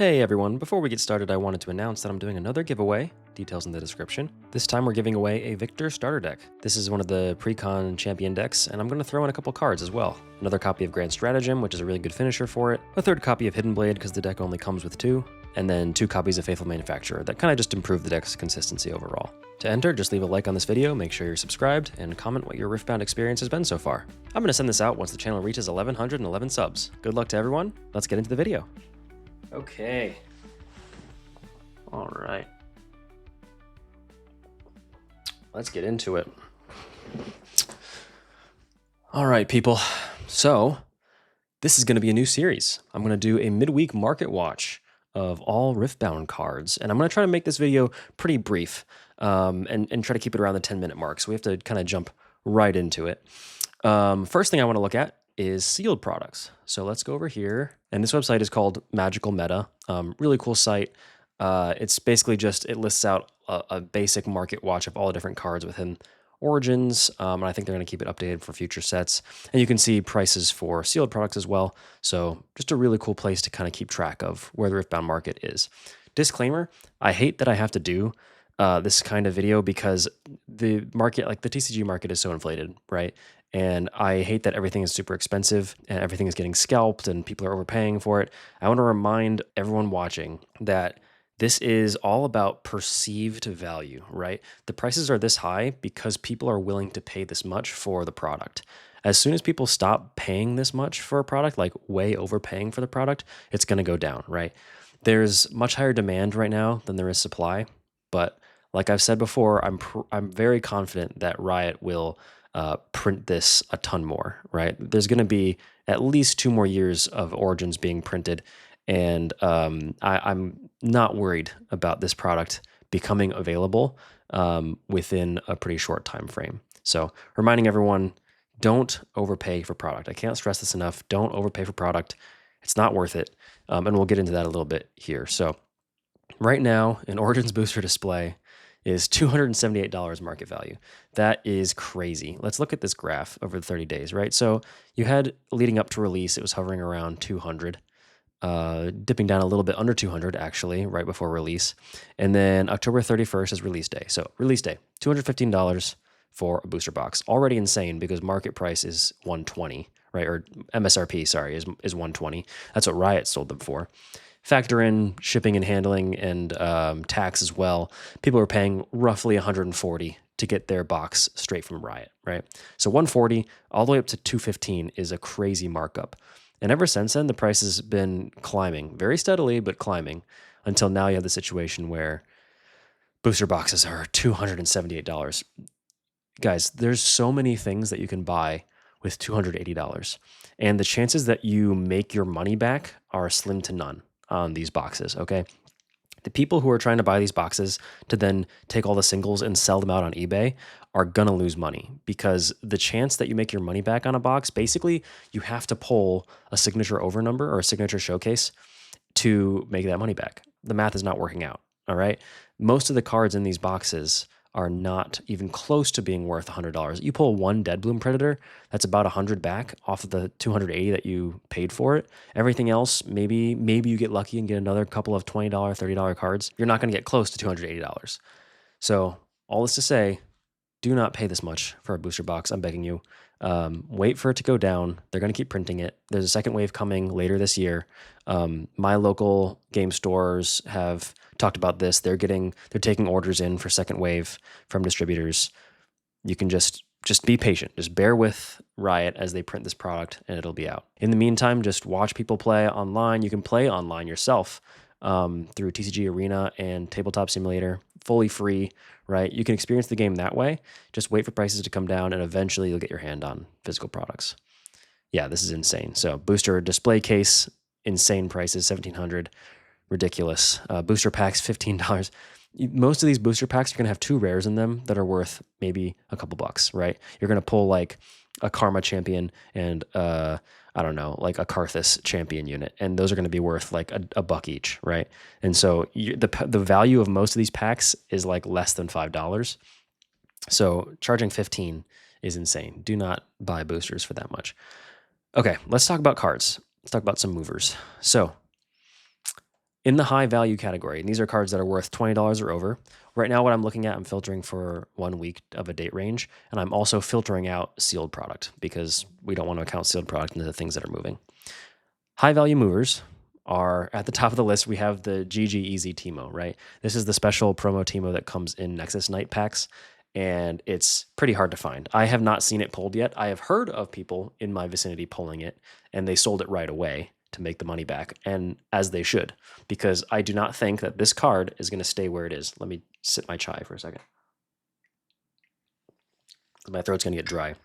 Hey everyone, before we get started, I wanted to announce that I'm doing another giveaway, details in the description. This time we're giving away a Victor starter deck. This is one of the pre-con champion decks, and I'm going to throw in a couple cards as well. Another copy of Grand Stratagem, which is a really good finisher for it, a third copy of Hidden Blade because the deck only comes with two, and then 2 copies of Faithful Manufacturer that kind of just improve the deck's consistency overall. To enter, just leave a like on this video, make sure you're subscribed, and comment what your Riftbound experience has been so far. I'm going to send this out once the channel reaches 1111 subs. Good luck to everyone, let's get into the video. Okay. All right, let's get into it. All right, people. So this is going to be a new series. I'm going to do a midweek market watch of all Riftbound cards, and I'm going to try to make this video pretty brief and try to keep it around the 10-minute mark. So we have to kind of jump right into it. First thing I want to look at is sealed products. So let's go over here, and this website is called Magical Meta. Really cool site. It's basically just, it lists out a basic market watch of all the different cards within Origins, and I think they're going to keep it updated for future sets. And you can see prices for sealed products as well. So just a really cool place to kind of keep track of where the Riftbound market is. Disclaimer, I hate that I have to do this kind of video because the market, like the TCG market, is so inflated, right? And I hate that everything is super expensive and everything is getting scalped and people are overpaying for it. I want to remind everyone watching that this is all about perceived value, right? The prices are this high because people are willing to pay this much for the product. As soon as people stop paying this much for a product, like way overpaying for the product, it's going to go down, right? There's much higher demand right now than there is supply, but like I've said before, I'm very confident that Riot will print this a ton more, right? There's going to be at least 2 more years of Origins being printed, and I'm not worried about this product becoming available within a pretty short time frame. So reminding everyone, don't overpay for product. I can't stress this enough. Don't overpay for product. It's not worth it. And we'll get into that a little bit here. So right now, an Origins booster display is $278 market value. That is crazy. Let's look at this graph over the 30 days, right? So you had, leading up to release, it was hovering around 200. Dipping down a little bit under 200 actually right before release. And then October 31st is release day. So release day, $215 for a booster box. Already insane because market price is 120, right? Or MSRP, sorry, is 120. That's what Riot sold them for. Factor in shipping and handling and tax as well. People are paying roughly 140 to get their box straight from Riot, right? So 140 all the way up to 215 is a crazy markup. And ever since then, the price has been climbing very steadily, but climbing until now you have the situation where booster boxes are $278. Guys, there's so many things that you can buy with $280. And the chances that you make your money back are slim to none on these boxes, okay? The people who are trying to buy these boxes to then take all the singles and sell them out on eBay are gonna lose money because the chance that you make your money back on a box, basically you have to pull a signature over number or a signature showcase to make that money back. The math is not working out, all right? Most of the cards in these boxes are not even close to being worth $100. You pull one Deadbloom Predator, that's about 100 back off of the 280 that you paid for it. Everything else, maybe you get lucky and get another couple of $20, $30 cards. You're not going to get close to $280. So all this to say, do not pay this much for a booster box. I'm begging you. Wait for it to go down. They're going to keep printing it. There's a second wave coming later this year. My local game stores have talked about this. They're taking orders in for second wave from distributors. You can just be patient. Just bear with Riot as they print this product and it'll be out. In the meantime, just watch people play online. You can play online yourself through TCG Arena and Tabletop Simulator, fully free, right? You can experience the game that way. Just wait for prices to come down and eventually you'll get your hand on physical products. Yeah, this is insane. So booster display case, insane prices, $1,700, ridiculous. Booster packs, $15. Most of these booster packs, you're gonna have 2 rares in them that are worth maybe a couple bucks, right? You're gonna pull like a Karma champion and I don't know, like a Karthus champion unit, and those are going to be worth like a buck each, right? And so the value of most of these packs is like less than $5. So charging 15 is insane. Do not buy boosters for that much. Okay, let's talk about cards. Let's talk about some movers. So In the high value category, and these are cards that are worth $20 or over. Right now, what I'm looking at, I'm filtering for 1 week of a date range, and I'm also filtering out sealed product because we don't want to count sealed product into the things that are moving. High value movers are at the top of the list. We have the GG Easy Teemo, right? This is the special promo Teemo that comes in Nexus Night packs, and it's pretty hard to find. I have not seen it pulled yet. I have heard of people in my vicinity pulling it, and they sold it right away to make the money back, and as they should, because I do not think that this card is going to stay where it is. Let me sip my chai for a second. My throat's going to get dry.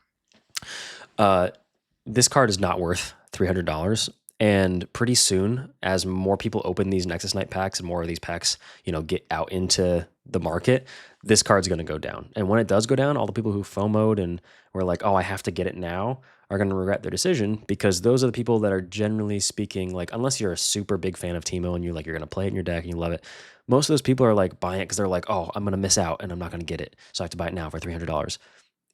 This card is not worth $300. And pretty soon, as more people open these Nexus Night packs and more of these packs, get out into the market, this card's going to go down. And when it does go down, all the people who FOMO'd and were like, oh, I have to get it now, are going to regret their decision, because those are the people that are, generally speaking, like, unless you're a super big fan of Teemo and you're going to play it in your deck and you love it, most of those people are like buying it because they're like, oh, I'm going to miss out and I'm not going to get it, so I have to buy it now for $300.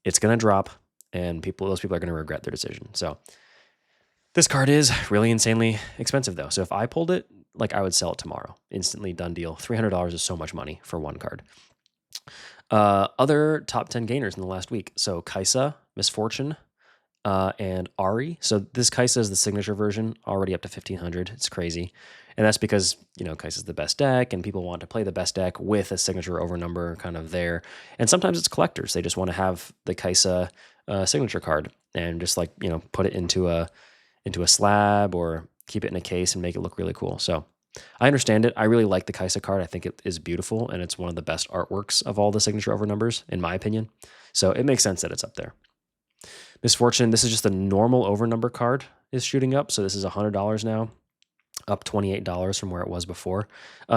It's going to drop, and those people are going to regret their decision. So this card is really insanely expensive, though. So if I pulled it, I would sell it tomorrow. Instantly, done deal. $300 is so much money for one card. Other top 10 gainers in the last week. So Kaisa, Misfortune, and Ari. So this Kaisa is the signature version, already up to 1,500. It's crazy. And that's because, Kaisa's the best deck, and people want to play the best deck with a signature over number kind of there. And sometimes it's collectors. They just want to have the Kaisa signature card and just put it into a slab or keep it in a case and make it look really cool. So I understand it. I really like the Kaisa card. I think it is beautiful, and it's one of the best artworks of all the signature over numbers, in my opinion. So it makes sense that it's up there. Misfortune, this is just a normal over number card, is shooting up. So this is $100 now, up $28 from where it was before.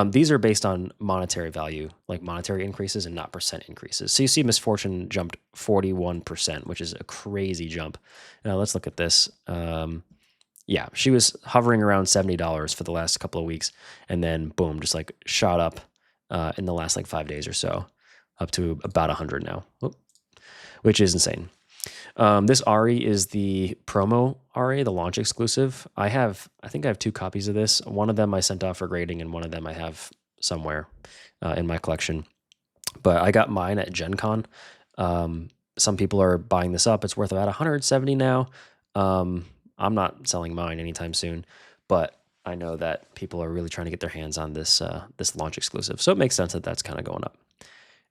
These are based on monetary value, like monetary increases and not percent increases. So you see Misfortune jumped 41%, which is a crazy jump. Now let's look at this. Yeah, she was hovering around $70 for the last couple of weeks, and then boom, just shot up in the last 5 days or so, up to about 100 now, which is insane. This Ari is the promo Ari, the launch exclusive. I think I have 2 copies of this. One of them I sent off for grading, and one of them I have somewhere in my collection. But I got mine at Gen Con. Some people are buying this up. It's worth about $170 now. I'm not selling mine anytime soon, but I know that people are really trying to get their hands on this launch exclusive. So it makes sense that that's kind of going up.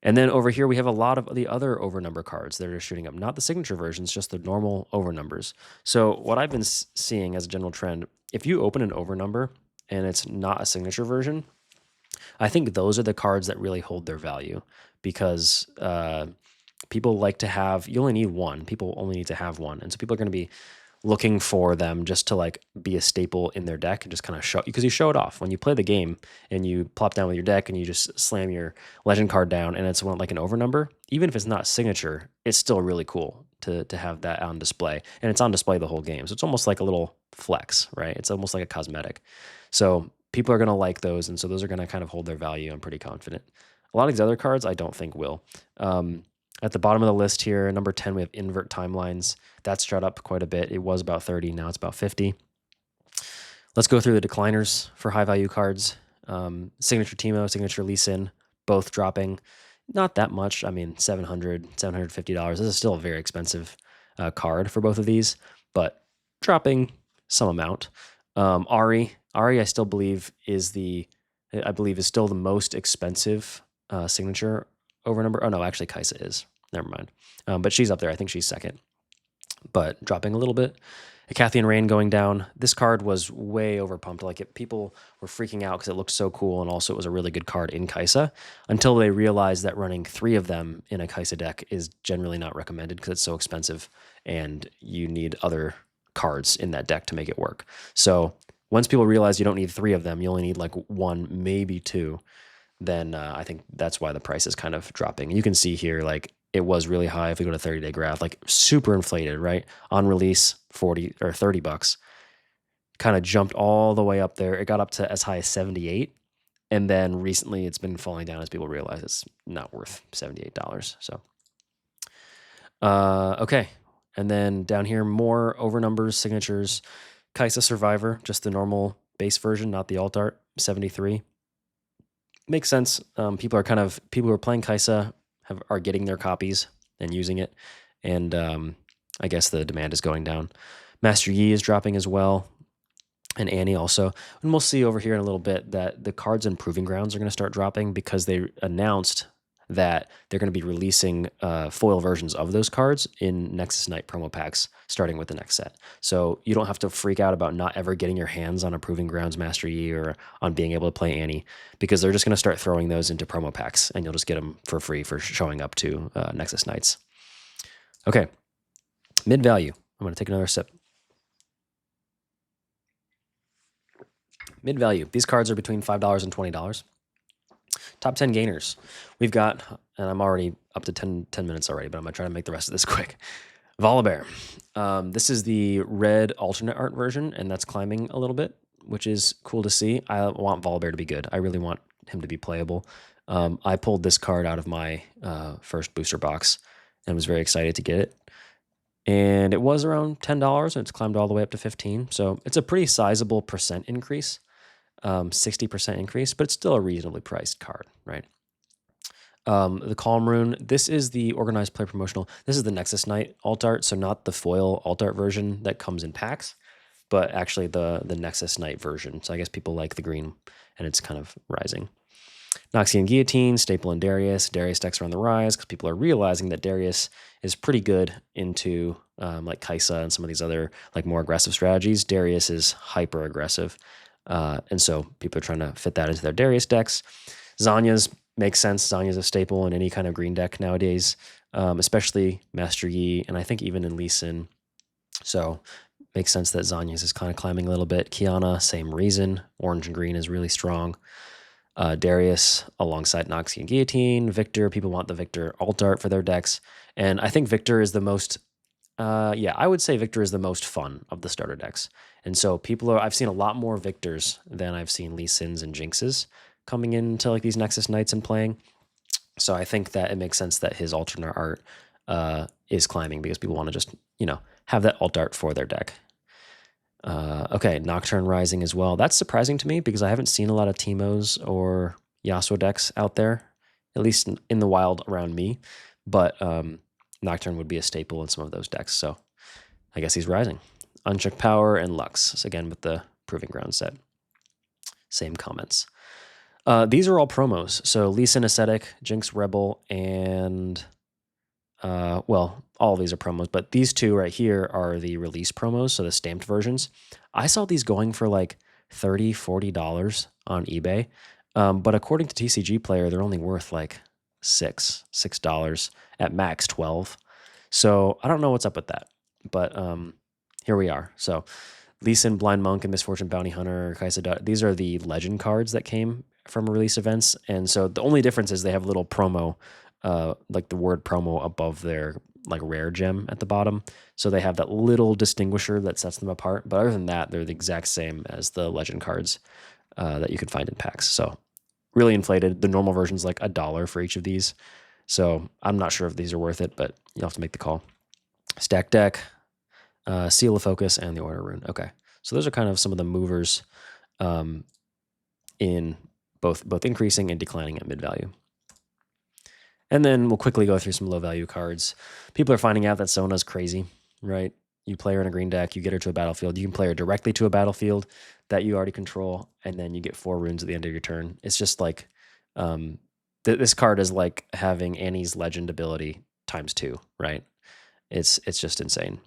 And then over here, we have a lot of the other over number cards that are shooting up, not the signature versions, just the normal over numbers. So what I've been seeing as a general trend, if you open an over number and it's not a signature version, I think those are the cards that really hold their value, because people like to have, you only need one. People only need to have one. And so people are going to be looking for them just to be a staple in their deck and just kind of show, because you show it off when you play the game and you plop down with your deck and you just slam your legend card down and it's an over number. Even if it's not signature, it's still really cool to have that on display, and it's on display the whole game. So it's almost like a little flex, right? It's almost like a cosmetic. So people are going to like those, and so those are going to kind of hold their value. I'm pretty confident. A lot of these other cards I don't think will. At the bottom of the list here, number 10, we have Invert Timelines. That's shot up quite a bit. It was about 30, now it's about 50. Let's go through the decliners for high value cards. Signature Teemo, Signature Lee Sin, both dropping. Not that much. I mean, $700, $750. This is still a very expensive card for both of these, but dropping some amount. Ari, I still believe is still the most expensive signature over number. Oh no, actually Kaisa is. Never mind. But she's up there. I think she's second, but dropping a little bit. Cathian Rain going down. This card was way overpumped. People were freaking out because it looked so cool, and also it was a really good card in Kaisa, until they realized that running 3 of them in a Kaisa deck is generally not recommended because it's so expensive, and you need other cards in that deck to make it work. So once people realize you don't need 3 of them, you only need 1, maybe 2, then I think that's why the price is kind of dropping. You can see here, it was really high. If we go to 30-day graph, super inflated, right? On release, 40 or $30, kind of jumped all the way up there. It got up to as high as 78. And then recently it's been falling down as people realize it's not worth $78. So, okay. And then down here, more over numbers, signatures, Kaisa Survivor, just the normal base version, not the alt art. 73. Makes sense. People who are playing Kaisa are getting their copies and using it, and I guess the demand is going down. Master Yi is dropping as well, and Annie also. And we'll see over here in a little bit that the cards in Proving Grounds are going to start dropping because they announced that they're going to be releasing foil versions of those cards in Nexus Knight promo packs starting with the next set. So you don't have to freak out about not ever getting your hands on a Proving Grounds Master Yi or on being able to play Annie, because they're just going to start throwing those into promo packs and you'll just get them for free for showing up to Nexus Knights. Okay, mid value. I'm going to take another sip. Mid value. These cards are between $5 and $20. Top 10 gainers. We've got, and I'm already up to 10 minutes already, but I'm going to try to make the rest of this quick. Volibear. This is the red alternate art version, and that's climbing a little bit, which is cool to see. I want Volibear to be good. I really want him to be playable. I pulled this card out of my first booster box and was very excited to get it. And it was around $10, and it's climbed all the way up to 15. So it's a pretty sizable percent increase. 60% increase, but it's still a reasonably priced card, right? The Calm Rune, this is the Organized Play Promotional. This is the Nexus Knight alt art, so not the foil alt art version that comes in packs, but actually the Nexus Knight version. So I guess people like the green, and it's kind of rising. Noxian Guillotine, Staple, and Darius. Darius decks are on the rise because people are realizing that Darius is pretty good into like Kaisa and some of these other like more aggressive strategies. Darius is hyper aggressive. And so people are trying to fit that into their Darius decks. Zanya's makes sense. Zanya's a staple in any kind of green deck nowadays, especially Master Yi, and I think even in Lee Sin. So makes sense that Zanya's is kind of climbing a little bit. Kiana, same reason. Orange and green is really strong. Darius alongside Noxian Guillotine. Victor, people want the Victor alt art for their decks. And I think Victor is the most, I would say Victor is the most fun of the starter decks. And so I've seen a lot more Victors than I've seen Lee Sins and Jinxes coming into like these Nexus Knights and playing. So I think that it makes sense that his alternate art is climbing because people want to just, have that alt art for their deck. Okay, Nocturne Rising as well. That's surprising to me because I haven't seen a lot of Teemos or Yasuo decks out there, at least in the wild around me. But Nocturne would be a staple in some of those decks, so I guess he's rising. Unchecked Power and Lux, so again with the Proving Ground set. Same comments. These are all promos. So Lee Sin Ascetic, Jinx Rebel, and all of these are promos, but these two right here are the release promos, so the stamped versions. I saw these going for like $30, $40 on eBay, but according to TCG Player, they're only worth like $6 at max 12. So I don't know what's up with that, but here we are. So Lee Sin, Blind Monk, and Misfortune Bounty Hunter, Kaisa, these are the legend cards that came from release events, and so the only difference is they have a little promo, like the word promo above their like rare gem at the bottom. So they have that little distinguisher that sets them apart. But other than that, they're the exact same as the legend cards that you can find in packs. So really inflated. The normal version's like $1 for each of these. So I'm not sure if these are worth it, but you'll have to make the call. Stack Deck, Seal of Focus, and the Order Rune. Okay. So those are kind of some of the movers in both increasing and declining at mid value. And then we'll quickly go through some low value cards. People are finding out that Sona's crazy, right? You play her in a green deck, you get her to a battlefield. You can play her directly to a battlefield that you already control, and then you get 4 runes at the end of your turn. It's just like, this card is like having Annie's legend ability ×2, right? It's just insane.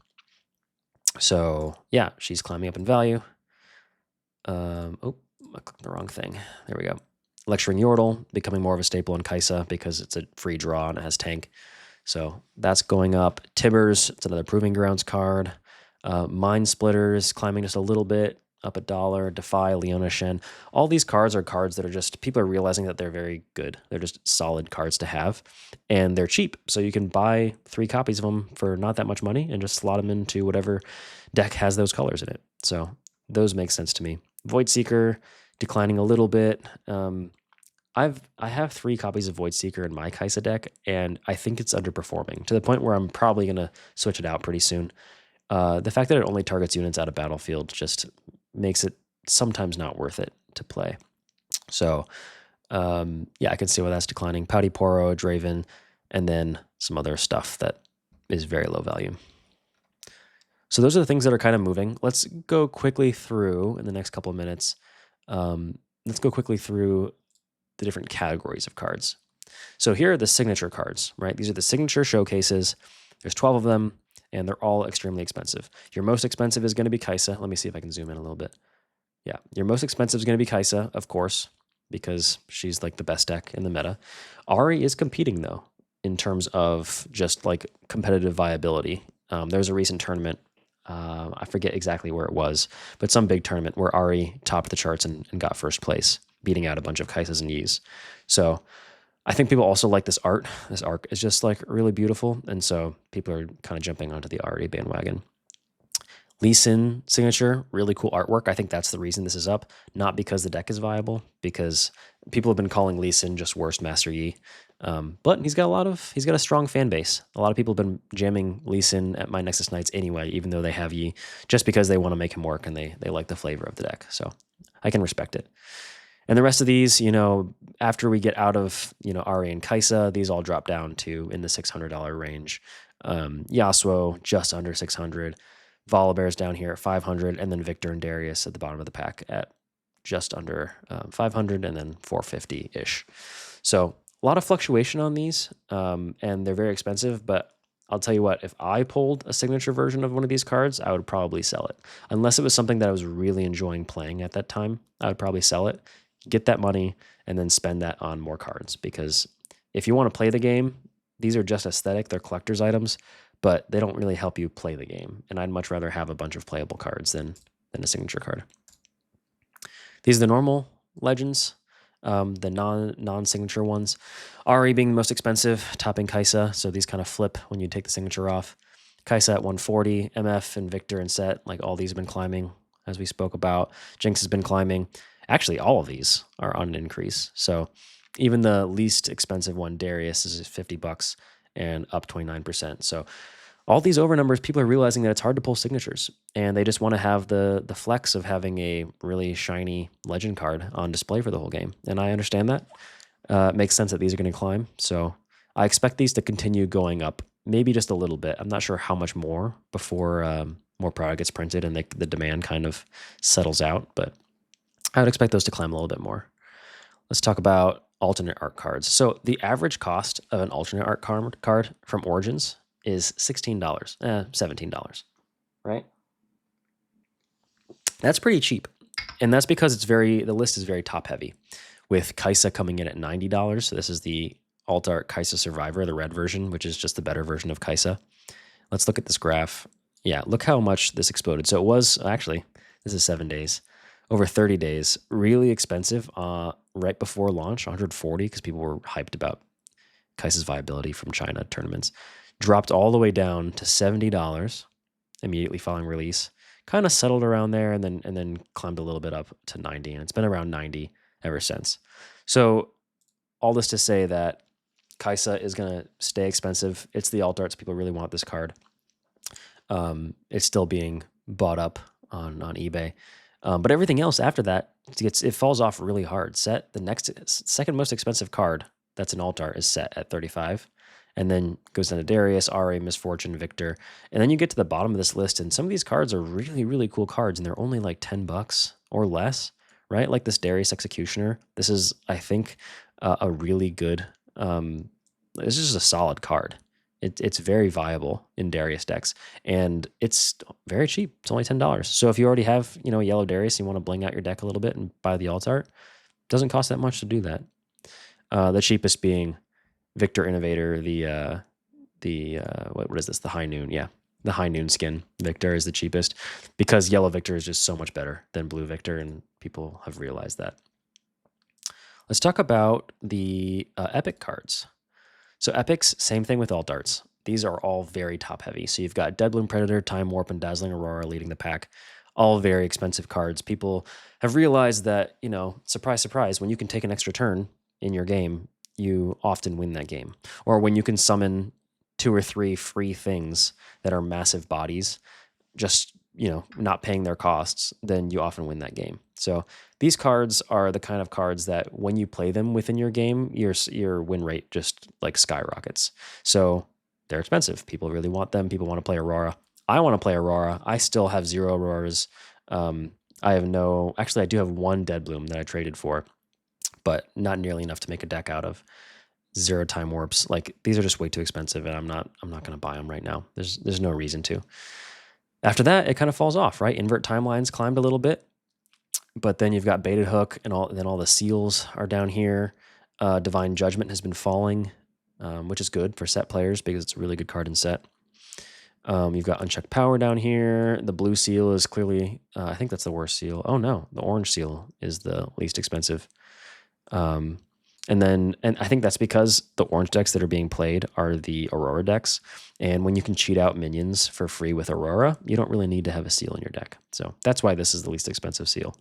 So yeah, she's climbing up in value. I clicked the wrong thing. There we go. Lecturing Yordle, becoming more of a staple in Kaisa because it's a free draw and it has tank. So that's going up. Tibbers, it's another Proving Grounds card. Mind Splitters, climbing just a little bit, up $1. Defy, Leona Shen. All these cards are cards that are just, people are realizing that they're very good. They're just solid cards to have. And they're cheap. So you can buy 3 copies of them for not that much money and just slot them into whatever deck has those colors in it. So those make sense to me. Void Seeker, declining a little bit. I have 3 copies of Void Seeker in my Kaisa deck, and I think it's underperforming to the point where I'm probably going to switch it out pretty soon. The fact that it only targets units out of battlefield just makes it sometimes not worth it to play. So yeah, I can see why that's declining. Pouty Poro, Draven, and then some other stuff that is very low value. So those are the things that are kind of moving. Let's go quickly through in the next couple of minutes. Let's go quickly through the different categories of cards. So here are the signature cards, right? These are the signature showcases. There's 12 of them, and they're all extremely expensive. Your most expensive is going to be Kaisa. Let me see if I can zoom in a little bit. Yeah, your most expensive is going to be Kaisa, of course, because she's like the best deck in the meta. Ari is competing, though, in terms of just like competitive viability. There's a recent tournament. I forget exactly where it was, but some big tournament where Ari topped the charts and got first place, beating out a bunch of Kaisas and Yis. So I think people also like this art. This art is just like really beautiful. And so people are kind of jumping onto the Ari bandwagon. Lee Sin signature, really cool artwork. I think that's the reason this is up, not because the deck is viable, because people have been calling Lee Sin just worst Master Yi. But he's got a strong fan base. A lot of people have been jamming Lee Sin at my Nexus Nights anyway, even though they have Yi, just because they want to make him work and they like the flavor of the deck. So I can respect it. And the rest of these, after we get out of, Ari and Kaisa, these all drop down to in the $600 range. Yasuo, just under 600. Volibear's down here at 500, and then Victor and Darius at the bottom of the pack at just under 500, and then 450-ish. So a lot of fluctuation on these, and they're very expensive, but I'll tell you what, if I pulled a signature version of one of these cards, I would probably sell it. Unless it was something that I was really enjoying playing at that time, I would probably sell it, get that money, and then spend that on more cards. Because if you want to play the game, these are just aesthetic, they're collector's items, but they don't really help you play the game. And I'd much rather have a bunch of playable cards than a signature card. These are the normal legends, the non-signature ones. Ari being the most expensive, topping Kaisa. So these kind of flip when you take the signature off. Kaisa at 140, MF and Victor and Set, like all these have been climbing, as we spoke about. Jinx has been climbing. Actually, all of these are on an increase. So even the least expensive one, Darius, is $50 and up 29%. So all these over numbers, people are realizing that it's hard to pull signatures, and they just want to have the flex of having a really shiny legend card on display for the whole game. And I understand that. It makes sense that these are going to climb. So I expect these to continue going up, maybe just a little bit. I'm not sure how much more before more product gets printed and the demand kind of settles out, but I would expect those to climb a little bit more. Let's talk about alternate art cards. So the average cost of an alternate art card from Origins is $16, $17, right? That's pretty cheap. And that's because the list is very top heavy, with Kaisa coming in at $90. So this is the alt art Kaisa Survivor, the red version, which is just the better version of Kaisa. Let's look at this graph. Yeah, look how much this exploded. So it was, actually, this is 7 days, over 30 days, really expensive right before launch, 140, because people were hyped about Kaisa's viability from China tournaments. Dropped all the way down to $70 immediately following release. Kind of settled around there and then climbed a little bit up to 90, and it's been around 90 ever since. So all this to say that Kaisa is going to stay expensive. It's the alt arts. People really want this card. It's still being bought up on eBay. But everything else after that, it falls off really hard. Set, the next second most expensive card that's an alt art, is Set at 35. And then goes down to Darius, Ari, Misfortune, Victor. And then you get to the bottom of this list, and some of these cards are really, really cool cards, and they're only like $10 or less, right? Like this Darius Executioner. This is, I think, a really good, this is just a solid card. It's very viable in Darius decks, and it's very cheap. It's only $10. So if you already have, yellow Darius, and you want to bling out your deck a little bit and buy the alt art, it doesn't cost that much to do that. The cheapest being Victor Innovator, what is this? The High Noon, yeah. The High Noon skin Victor is the cheapest because yellow Victor is just so much better than blue Victor, and people have realized that. Let's talk about the epic cards. So epics, same thing with alt arts. These are all very top heavy. So you've got Deadbloom Predator, Time Warp, and Dazzling Aurora leading the pack. All very expensive cards. People have realized that, surprise, surprise, when you can take an extra turn in your game, you often win that game. Or when you can summon 2 or 3 free things that are massive bodies, just not paying their costs, then you often win that game. So these cards are the kind of cards that when you play them within your game, your win rate just like skyrockets. So they're expensive. People really want them. People want to play Aurora. I want to play Aurora. I still have 0 Auroras. I have actually I do have 1 Dead Bloom that I traded for, but not nearly enough to make a deck out of. 0 Time Warps. Like, these are just way too expensive, and I'm not going to buy them right now. There's no reason to. After that, it kind of falls off, right? Invert Timelines climbed a little bit, but then you've got Baited Hook, and then all the seals are down here. Divine Judgment has been falling, which is good for set players because it's a really good card in set. You've got Unchecked Power down here. The blue seal is clearly, I think that's the worst seal. Oh no, the orange seal is the least expensive. And I think that's because the orange decks that are being played are the Aurora decks. And when you can cheat out minions for free with Aurora, you don't really need to have a seal in your deck. So that's why this is the least expensive seal.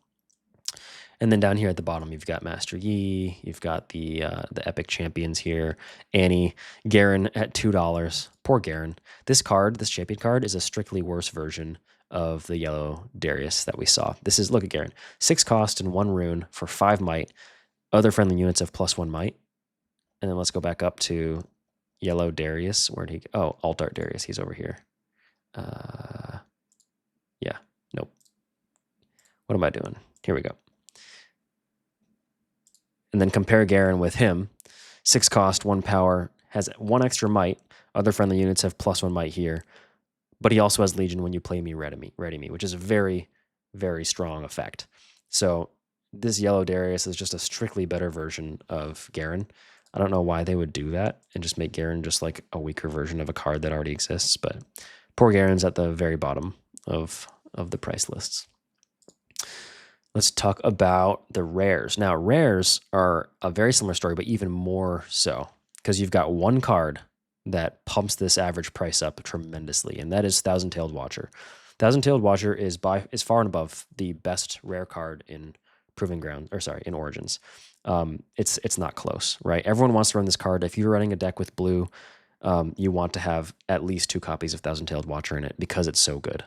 And then down here at the bottom, you've got Master Yi, you've got the Epic Champions here, Annie, Garen at $2. Poor Garen. This champion card, is a strictly worse version of the yellow Darius that we saw. Look at Garen. 6 cost and 1 rune for 5 might. Other friendly units have +1 might. And then let's go back up to yellow Darius. Where'd he go? Oh, Alt Art Darius. He's over here. Yeah, nope. What am I doing? Here we go. And then compare Garen with him. 6 cost, 1 power, has 1 extra might. Other friendly units have +1 might here. But he also has Legion when you play me, ready me, which is a very, very strong effect. So this yellow Darius is just a strictly better version of Garen. I don't know why they would do that and just make Garen just like a weaker version of a card that already exists, but poor Garen's at the very bottom of the price lists. Let's talk about the rares. Now, rares are a very similar story, but even more so, because you've got 1 card that pumps this average price up tremendously, and that is Thousand-Tailed Watcher. Thousand-Tailed Watcher is far and above the best rare card in Proving Ground, in Origins. It's not close, right? Everyone wants to run this card. If you're running a deck with blue, you want to have at least 2 copies of Thousand-Tailed Watcher in it because it's so good.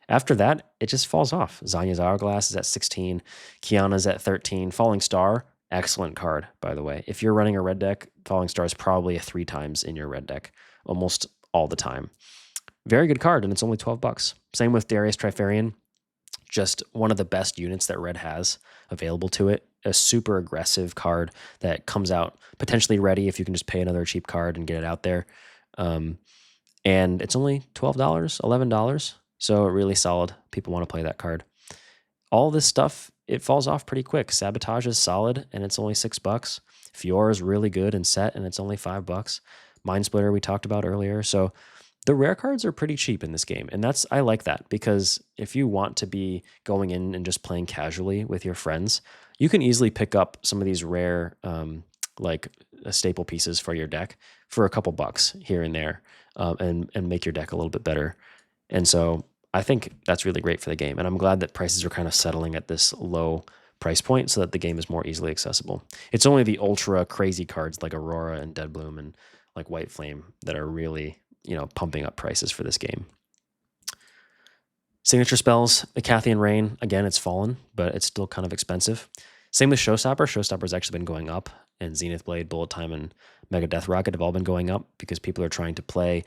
After that, it just falls off. Zanya's Hourglass is at 16. Kiana's at 13. Falling Star, excellent card, by the way. If you're running a red deck, Falling Star is probably 3 times in your red deck, almost all the time. Very good card, and it's only $12. Same with Darius Trifarian. Just one of the best units that red has available to it. A super aggressive card that comes out potentially ready if you can just pay another cheap card and get it out there. And it's only $12, $11. So really solid. People want to play that card. All this stuff, it falls off pretty quick. Sabotage is solid, and it's only $6. Fiora is really good and set, and it's only $5. Mind Splitter we talked about earlier. So the rare cards are pretty cheap in this game, and I like that, because if you want to be going in and just playing casually with your friends, you can easily pick up some of these rare like staple pieces for your deck for a couple bucks here and there, and make your deck a little bit better. And so I think that's really great for the game. And I'm glad that prices are kind of settling at this low price point so that the game is more easily accessible. It's only the ultra crazy cards like Aurora and Dead Bloom and like White Flame that are really, pumping up prices for this game. Signature spells, Icathian Rain, again, it's fallen, but it's still kind of expensive. Same with Showstopper. Showstopper's actually been going up, and Zenith Blade, Bullet Time, and Mega Death Rocket have all been going up because people are trying to play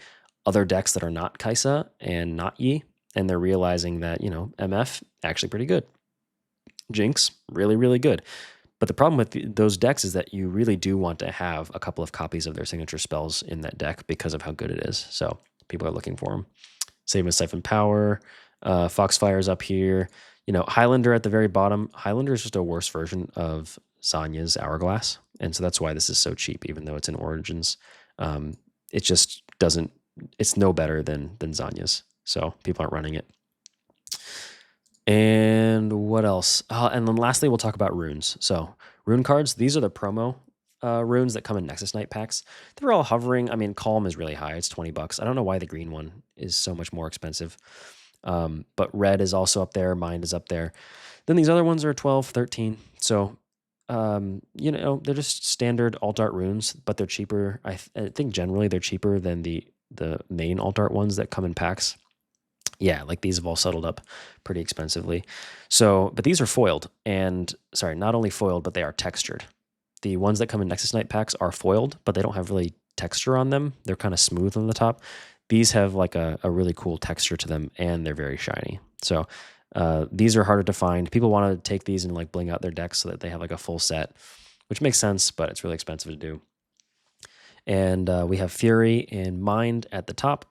other decks that are not Kaisa and not Yi, and they're realizing that, MF, actually pretty good. Jinx, really, really good. But the problem with those decks is that you really do want to have a couple of copies of their signature spells in that deck because of how good it is. So people are looking for them. Same with Siphon Power. Foxfire's up here. Highlander at the very bottom. Highlander is just a worse version of Zanya's Hourglass. And so that's why this is so cheap, even though it's in Origins. It just doesn't, it's no better than Zanya's. So people aren't running it. And what else? And then lastly, we'll talk about runes. So rune cards, these are the promo runes that come in Nexus Knight packs. They're all hovering. I mean, Calm is really high. It's $20. I don't know why the green one is so much more expensive. But red is also up there. Mind is up there. Then these other ones are 12, 13. So, they're just standard alt art runes, but they're cheaper. I think generally they're cheaper than the main alt art ones that come in packs. Yeah, like these have all settled up pretty expensively. So, but these are foiled, and sorry, not only foiled, but they are textured. The ones that come in Nexus Knight packs are foiled, but they don't have really texture on them. They're kind of smooth on the top. These have like a really cool texture to them, and they're very shiny. So these are harder to find. People want to take these and like bling out their decks so that they have like a full set, which makes sense, but it's really expensive to do. And we have Fury and Mind at the top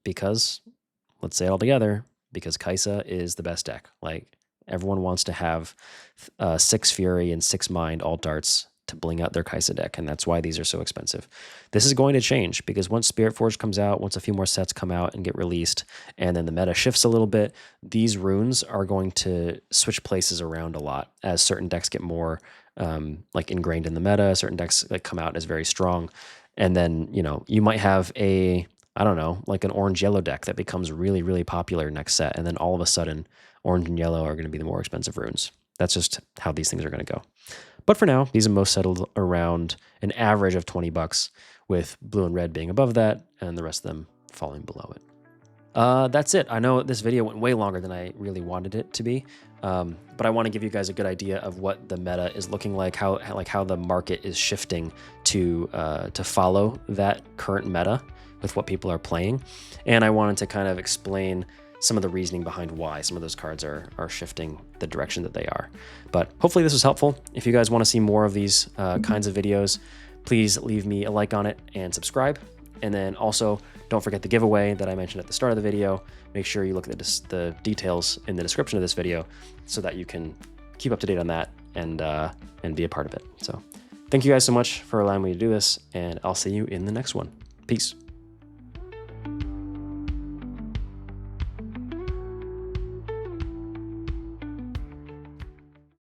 because, let's say it all together, because Kaisa is the best deck. Like everyone wants to have 6 Fury and 6 Mind alt darts to bling out their Kaisa deck, and that's why these are so expensive. This is going to change because once Spirit Forge comes out, once a few more sets come out and get released, and then the meta shifts a little bit, these runes are going to switch places around a lot as certain decks get more like ingrained in the meta, certain decks that come out as very strong. And then, you know, you might have I don't know, like an orange-yellow deck that becomes really, really popular next set, and then all of a sudden, orange and yellow are going to be the more expensive runes. That's just how these things are going to go. But for now, these are most settled around an average of 20 bucks, with blue and red being above that, and the rest of them falling below it. That's it. I know this video went way longer than I really wanted it to be, but I want to give you guys a good idea of what the meta is looking like, how the market is shifting to follow that current meta with what people are playing. And I wanted to kind of explain some of the reasoning behind why some of those cards are shifting the direction that they are. But hopefully this was helpful. If you guys want to see more of these kinds of videos, please leave me a like on it and subscribe. And then also don't forget the giveaway that I mentioned at the start of the video. Make sure you look at the details in the description of this video so that you can keep up to date on that and be a part of it. So thank you guys so much for allowing me to do this, and I'll see you in the next one. Peace.